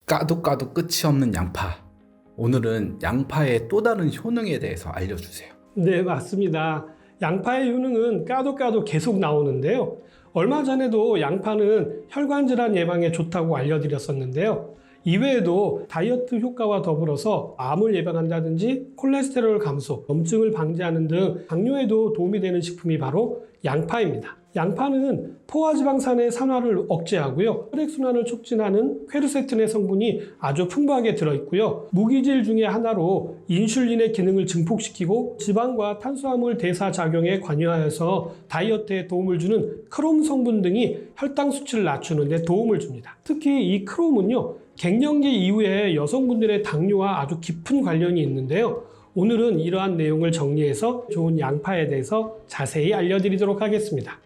까도 까도 끝이 없는 양파. 오늘은 양파의 또 다른 효능에 대해서 알려주세요. 네, 맞습니다. 양파의 효능은 까도 까도 계속 나오는데요. 얼마 전에도 양파는 혈관질환 예방에 좋다고 알려드렸었는데요. 이외에도 다이어트 효과와 더불어서 암을 예방한다든지 콜레스테롤 감소, 염증을 방지하는 등 당뇨에도 도움이 되는 식품이 바로 양파입니다. 양파는 포화지방산의 산화를 억제하고요. 혈액순환을 촉진하는 퀘르세틴의 성분이 아주 풍부하게 들어있고요. 무기질 중에 하나로 인슐린의 기능을 증폭시키고 지방과 탄수화물 대사 작용에 관여하여서 다이어트에 도움을 주는 크롬 성분 등이 혈당 수치를 낮추는 데 도움을 줍니다. 특히 이 크롬은요, 갱년기 이후에 여성분들의 당뇨와 아주 깊은 관련이 있는데요. 오늘은 이러한 내용을 정리해서 좋은 양파에 대해서 자세히 알려드리도록 하겠습니다.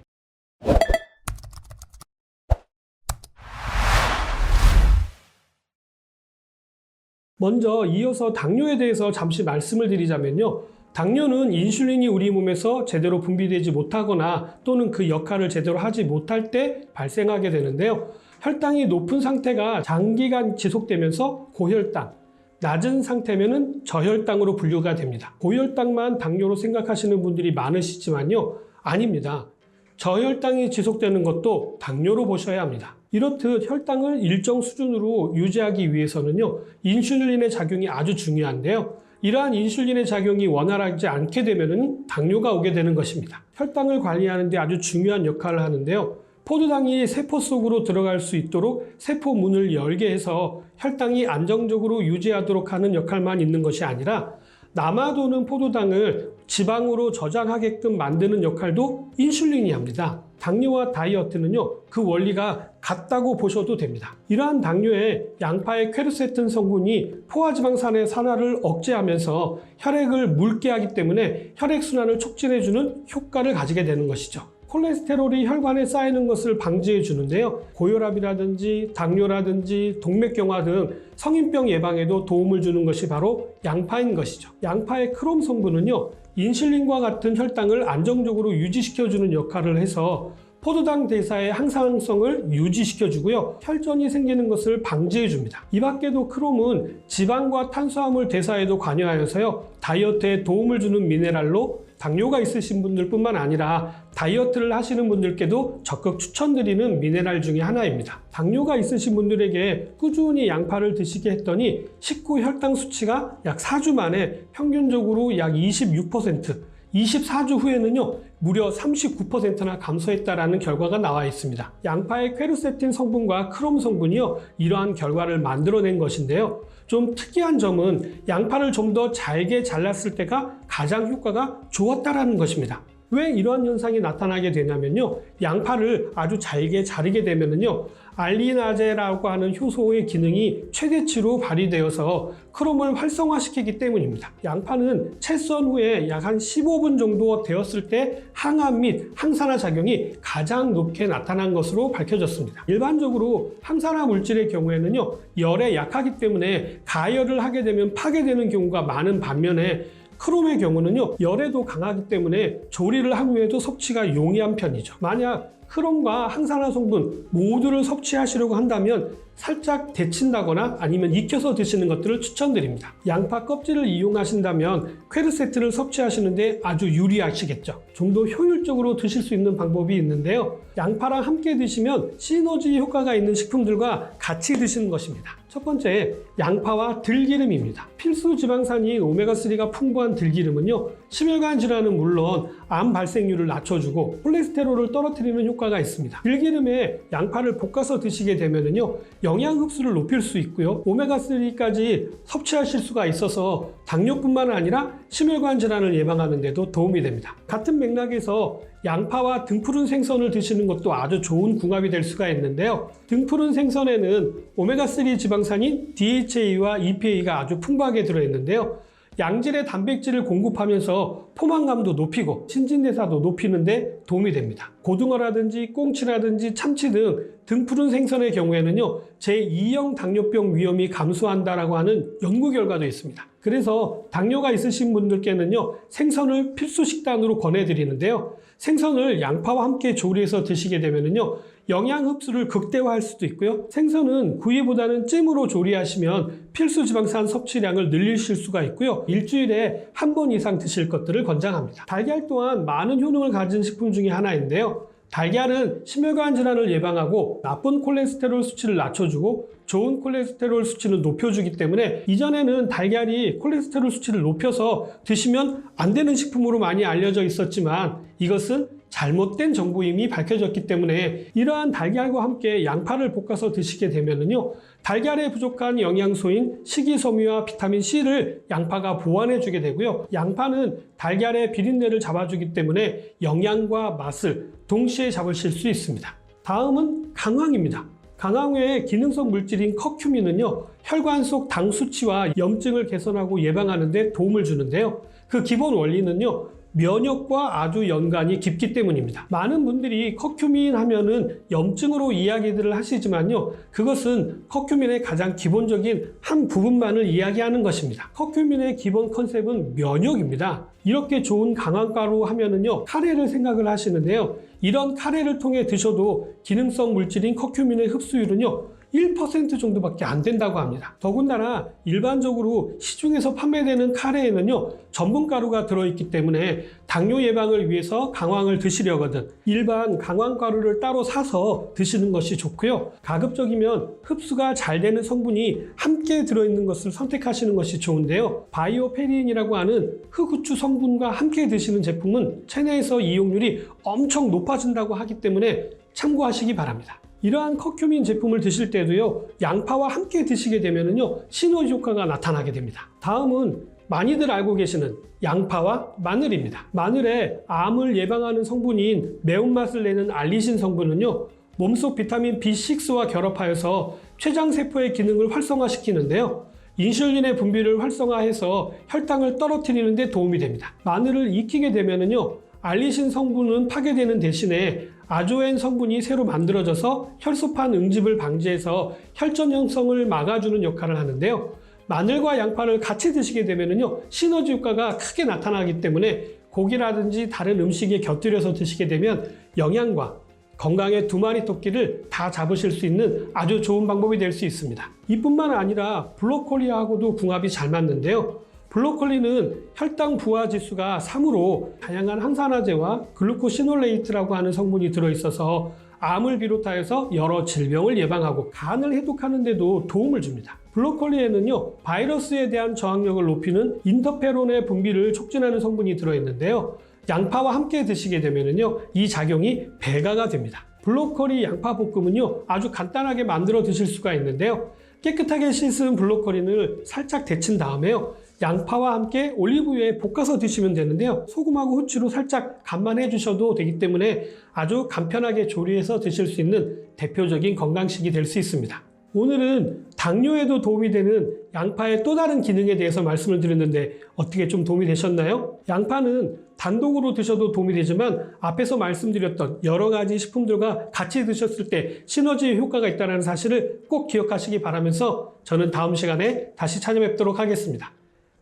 먼저 이어서 당뇨에 대해서 잠시 말씀을 드리자면요. 당뇨는 인슐린이 우리 몸에서 제대로 분비되지 못하거나 또는 그 역할을 제대로 하지 못할 때 발생하게 되는데요. 혈당이 높은 상태가 장기간 지속되면서 고혈당, 낮은 상태면은 저혈당으로 분류가 됩니다. 고혈당만 당뇨로 생각하시는 분들이 많으시지만요. 아닙니다. 저혈당이 지속되는 것도 당뇨로 보셔야 합니다. 이렇듯 혈당을 일정 수준으로 유지하기 위해서는요, 인슐린의 작용이 아주 중요한데요. 이러한 인슐린의 작용이 원활하지 않게 되면은 당뇨가 오게 되는 것입니다. 혈당을 관리하는 데 아주 중요한 역할을 하는데요. 포도당이 세포 속으로 들어갈 수 있도록 세포 문을 열게 해서 혈당이 안정적으로 유지하도록 하는 역할만 있는 것이 아니라 남아도는 포도당을 지방으로 저장하게끔 만드는 역할도 인슐린이 합니다. 당뇨와 다이어트는요, 그 원리가 같다고 보셔도 됩니다. 이러한 당뇨에 양파의 퀘르세틴 성분이 포화지방산의 산화를 억제하면서 혈액을 묽게 하기 때문에 혈액순환을 촉진해주는 효과를 가지게 되는 것이죠. 콜레스테롤이 혈관에 쌓이는 것을 방지해 주는데요. 고혈압이라든지 당뇨라든지 동맥경화 등 성인병 예방에도 도움을 주는 것이 바로 양파인 것이죠. 양파의 크롬 성분은요, 인슐린과 같은 혈당을 안정적으로 유지시켜주는 역할을 해서 포도당 대사의 항상성을 유지시켜주고요. 혈전이 생기는 것을 방지해줍니다. 이 밖에도 크롬은 지방과 탄수화물 대사에도 관여하여서요. 다이어트에 도움을 주는 미네랄로 당뇨가 있으신 분들뿐만 아니라 다이어트를 하시는 분들께도 적극 추천드리는 미네랄 중에 하나입니다. 당뇨가 있으신 분들에게 꾸준히 양파를 드시게 했더니 식후 혈당 수치가 약 4주 만에 평균적으로 약 26%, 24주 후에는요, 무려 39%나 감소했다라는 결과가 나와 있습니다. 양파의 퀘르세틴 성분과 크롬 성분이요, 이러한 결과를 만들어낸 것인데요. 좀 특이한 점은 양파를 좀 더 잘게 잘랐을 때가 가장 효과가 좋았다라는 것입니다. 왜 이러한 현상이 나타나게 되냐면요, 양파를 아주 잘게 자르게 되면은요, 알리나제라고 하는 효소의 기능이 최대치로 발휘되어서 크롬을 활성화시키기 때문입니다. 양파는 채 썬 후에 약 한 15분 정도 되었을 때 항암 및 항산화 작용이 가장 높게 나타난 것으로 밝혀졌습니다. 일반적으로 항산화 물질의 경우에는요, 열에 약하기 때문에 가열을 하게 되면 파괴되는 경우가 많은 반면에 크롬의 경우는요, 열에도 강하기 때문에 조리를 한 후에도 섭취가 용이한 편이죠. 만약 크롬과 항산화 성분 모두를 섭취하시려고 한다면 살짝 데친다거나 아니면 익혀서 드시는 것들을 추천드립니다. 양파 껍질을 이용하신다면 퀘르세틴을 섭취하시는데 아주 유리하시겠죠. 좀 더 효율적으로 드실 수 있는 방법이 있는데요. 양파랑 함께 드시면 시너지 효과가 있는 식품들과 같이 드시는 것입니다. 첫 번째, 양파와 들기름입니다. 필수 지방산인 오메가3가 풍부한 들기름은요, 심혈관 질환은 물론 암 발생률을 낮춰주고 콜레스테롤을 떨어뜨리는 효과가 있습니다. 들기름에 양파를 볶아서 드시게 되면은요, 영양 흡수를 높일 수 있고요, 오메가3까지 섭취하실 수가 있어서 당뇨뿐만 아니라 심혈관 질환을 예방하는 데도 도움이 됩니다. 같은 맥락에서 양파와 등푸른 생선을 드시는 것도 아주 좋은 궁합이 될 수가 있는데요. 등푸른 생선에는 오메가3 지방산인 DHA와 EPA가 아주 풍부하게 들어있는데요. 양질의 단백질을 공급하면서 포만감도 높이고 신진대사도 높이는 데 도움이 됩니다. 고등어라든지 꽁치라든지 참치 등 등푸른 생선의 경우에는요, 제2형 당뇨병 위험이 감소한다라고 하는 연구 결과도 있습니다. 그래서 당뇨가 있으신 분들께는요, 생선을 필수 식단으로 권해드리는데요. 생선을 양파와 함께 조리해서 드시게 되면은요, 영양 흡수를 극대화할 수도 있고요. 생선은 구이보다는 찜으로 조리하시면 필수 지방산 섭취량을 늘리실 수가 있고요. 일주일에 한 번 이상 드실 것들을 권장합니다. 달걀 또한 많은 효능을 가진 식품 중에 하나인데요. 달걀은 심혈관 질환을 예방하고 나쁜 콜레스테롤 수치를 낮춰주고 좋은 콜레스테롤 수치는 높여주기 때문에 이전에는 달걀이 콜레스테롤 수치를 높여서 드시면 안 되는 식품으로 많이 알려져 있었지만 이것은 잘못된 정보임이 밝혀졌기 때문에 이러한 달걀과 함께 양파를 볶아서 드시게 되면은요, 달걀에 부족한 영양소인 식이섬유와 비타민 C를 양파가 보완해 주게 되고요. 양파는 달걀의 비린내를 잡아주기 때문에 영양과 맛을 동시에 잡으실 수 있습니다. 다음은 강황입니다. 강황의 기능성 물질인 커큐민은요, 혈관 속 당 수치와 염증을 개선하고 예방하는 데 도움을 주는데요. 그 기본 원리는요, 면역과 아주 연관이 깊기 때문입니다. 많은 분들이 커큐민 하면은 염증으로 이야기들을 하시지만요, 그것은 커큐민의 가장 기본적인 한 부분만을 이야기하는 것입니다. 커큐민의 기본 컨셉은 면역입니다. 이렇게 좋은 강황가루 하면은요, 카레를 생각을 하시는데요, 이런 카레를 통해 드셔도 기능성 물질인 커큐민의 흡수율은요 1% 정도밖에 안 된다고 합니다. 더군다나 일반적으로 시중에서 판매되는 카레에는요 전분가루가 들어있기 때문에 당뇨 예방을 위해서 강황을 드시려거든 일반 강황가루를 따로 사서 드시는 것이 좋고요. 가급적이면 흡수가 잘 되는 성분이 함께 들어있는 것을 선택하시는 것이 좋은데요. 바이오페린이라고 하는 흑후추 성분과 함께 드시는 제품은 체내에서 이용률이 엄청 높아진다고 하기 때문에 참고하시기 바랍니다. 이러한 커큐민 제품을 드실 때도요, 양파와 함께 드시게 되면은요, 시너지 효과가 나타나게 됩니다. 다음은 많이들 알고 계시는 양파와 마늘입니다. 마늘에 암을 예방하는 성분인 매운맛을 내는 알리신 성분은요, 몸속 비타민 B6와 결합하여서 췌장세포의 기능을 활성화시키는데요. 인슐린의 분비를 활성화해서 혈당을 떨어뜨리는 데 도움이 됩니다. 마늘을 익히게 되면은요, 알리신 성분은 파괴되는 대신에 아조엔 성분이 새로 만들어져서 혈소판 응집을 방지해서 혈전 형성을 막아주는 역할을 하는데요. 마늘과 양파를 같이 드시게 되면요, 시너지 효과가 크게 나타나기 때문에 고기라든지 다른 음식에 곁들여서 드시게 되면 영양과 건강의 두 마리 토끼를 다 잡으실 수 있는 아주 좋은 방법이 될 수 있습니다. 이뿐만 아니라 브로콜리하고도 궁합이 잘 맞는데요. 브로콜리는 혈당 부하 지수가 3으로 다양한 항산화제와 글루코시놀레이트라고 하는 성분이 들어있어서 암을 비롯하여서 여러 질병을 예방하고 간을 해독하는 데도 도움을 줍니다. 브로콜리에는요, 바이러스에 대한 저항력을 높이는 인터페론의 분비를 촉진하는 성분이 들어있는데요. 양파와 함께 드시게 되면요, 이 작용이 배가가 됩니다. 브로콜리 양파 볶음은요, 아주 간단하게 만들어 드실 수가 있는데요. 깨끗하게 씻은 브로콜리를 살짝 데친 다음에요, 양파와 함께 올리브유에 볶아서 드시면 되는데요. 소금하고 후추로 살짝 간만 해주셔도 되기 때문에 아주 간편하게 조리해서 드실 수 있는 대표적인 건강식이 될 수 있습니다. 오늘은 당뇨에도 도움이 되는 양파의 또 다른 기능에 대해서 말씀을 드렸는데 어떻게 좀 도움이 되셨나요? 양파는 단독으로 드셔도 도움이 되지만 앞에서 말씀드렸던 여러 가지 식품들과 같이 드셨을 때 시너지 효과가 있다는 사실을 꼭 기억하시기 바라면서 저는 다음 시간에 다시 찾아뵙도록 하겠습니다.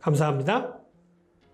감사합니다.